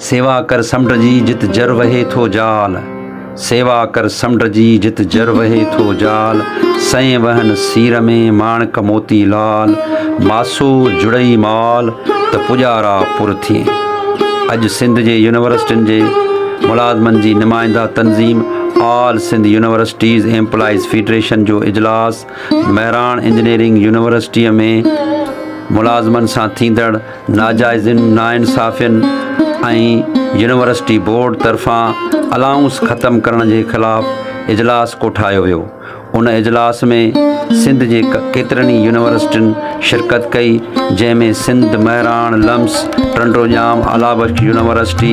सेवा कर समुंड जी जित जर वहे थो जाल, सेवा कर समुंड जी जित जर वहे थो जाल, सैं वहन सीर में माणक मोती लाल, मासो जुड़ई माल त पुजारा पुर थिए। अॼु सिंध जे यूनिवर्सिटियुनि जे मुलाज़िमनि जी नुमाइंदा तंज़ीम all Sindh universities employees federation जो इजलास महराण इंजीनियरिंग यूनिवर्सिटीअ में मुलाज़िमनि सां थींदड़ नाजाइज़नि नाइंसाफ़ियुनि ऐं यूनिवर्सिटी बोर्ड तरफ़ां अलाउंस ख़तमु करण जे ख़िलाफ़ु इजलास कोठायो वियो। उन इजलास में सिंध जे केतिरनि ई यूनिवर्सिटियुनि शिरकत कई, जंहिंमें सिंध महराण लम्स टंडोजाम आलाबख्श यूनिवर्सिटी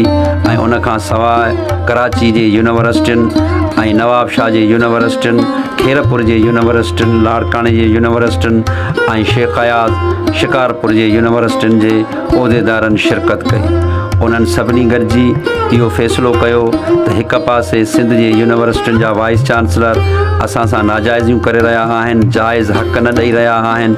ऐं उन खां सवाइ कराची जे यूनिवर्सिटियुनि ऐं नवाबशाह जे यूनिवर्सिटियुनि, खेरपुर जे यूनिवर्सिटियुनि, लाड़काने जे यूनिवर्सिटियुनि ऐं शेख अयाज़ शिकारपुर जे यूनिवर्सिटियुनि जे उहिदेदारनि शिरकत कई। उन्हनि सभिनी गॾिजी इहो फ़ैसिलो कयो त हिक पासे सिंध जे यूनिवर्सिटियुनि जा वाइस चांसलर असां सां नाजाइज़ियूं करे रहिया आहिनि, जाइज़ हक़ न ॾेई रहिया आहिनि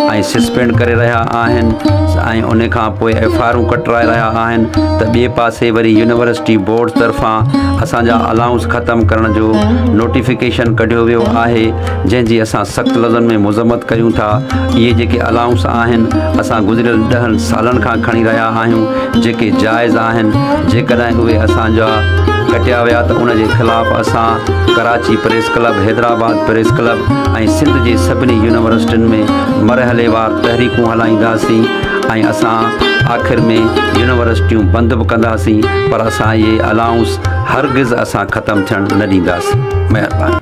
ऐं सस्पेंड करे रहिया आहिनि ऐं उन खां पोइ एफआईआरूं कटराए रहिया आहिनि, त ॿिए पासे वरी यूनिवर्सिटी बोर्ड तरफ़ां असांजा अलाउंस ख़तमु करण जो नोटिफिकेशन कढियो वियो आहे, जंहिंजी असां सख़्तु लफ़्ज़नि में मुज़म्मत कयूं था। इहे जेके अलाउंस आहिनि असां गुज़िरियल 10 सालनि खां खणी रहिया आहियूं, जेके जाइज़ आहिनि। जेकॾहिं उहे असांजा कटिया विया त उन जे ख़िलाफ़ु असां Karachi press club, Hyderabad press club ऐं सिंध जे सभिनी यूनिवर्सिटियुनि में मरहलेवार तहरीकूं हलाईंदासीं ऐं असां आख़िर में यूनिवर्सिटियूं बंदि बि कंदासीं, पर असां इहे अलाउंस हरगिज़ असां ख़तमु थियणु न ॾींदासीं। महिरबानी।